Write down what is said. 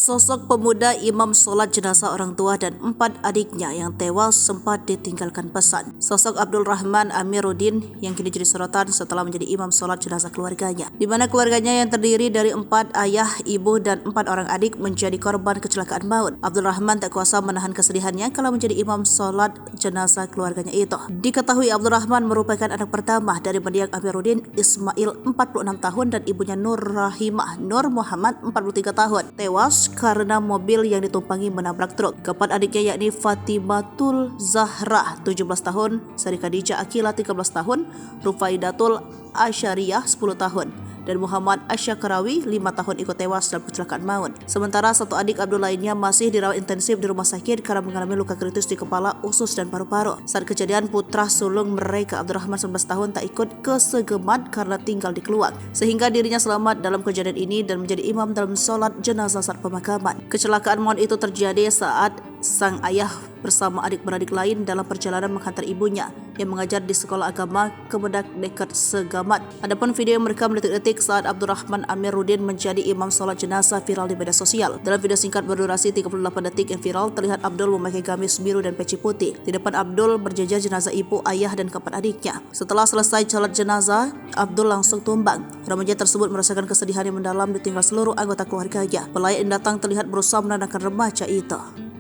Sosok pemuda imam sholat jenazah orang tua dan 4 adiknya yang tewas sempat ditinggalkan pesan. Sosok Abdul Rahman Amiruddin yang kini jadi sorotan setelah menjadi imam sholat jenazah keluarganya, di mana keluarganya yang terdiri dari 4 ayah, ibu, dan 4 orang adik menjadi korban kecelakaan maut. Abdul Rahman tak kuasa menahan kesedihannya kalau menjadi imam sholat jenazah keluarganya itu. Diketahui Abdul Rahman merupakan anak pertama dari mendiang Amiruddin Ismail 46 tahun dan ibunya Nur Rahimah Nur Muhammad 43 tahun tewas karena mobil yang ditumpangi menabrak truk. Keempat adiknya yakni Fatimatul Zahra 17 tahun, Sari Khadijah Akila 13 tahun, Rufaidatul Asyariyah 10 tahun, dan Muhammad Asyakarawi 5 tahun ikut tewas dalam kecelakaan maut. Sementara satu adik Abdul lainnya masih dirawat intensif di rumah sakit karena mengalami luka kritis di kepala, usus, dan paru-paru. Saat kejadian, putra sulung mereka Abdul Rahman 11 tahun tak ikut ke Segemat karena tinggal di Keluang, sehingga dirinya selamat dalam kejadian ini dan menjadi imam dalam sholat jenazah saat pemakaman. Kecelakaan maut itu terjadi saat sang ayah bersama adik-beradik lain dalam perjalanan menghantar ibunya yang mengajar di sekolah agama Kemenak dekat Segamat. Adapun video yang merekam detik-detik saat Abdul Rahman Amiruddin menjadi imam sholat jenazah viral di media sosial. Dalam video singkat berdurasi 38 detik yang viral, terlihat Abdul memakai gamis biru dan peci putih. Di depan Abdul berjajar jenazah ibu, ayah, dan keempat adiknya. Setelah selesai sholat jenazah, Abdul langsung tumbang. Remaja tersebut merasakan kesedihan yang mendalam ditinggal seluruh anggota keluarganya. Pelayat yang datang terlihat berusaha menenangkan remaja itu.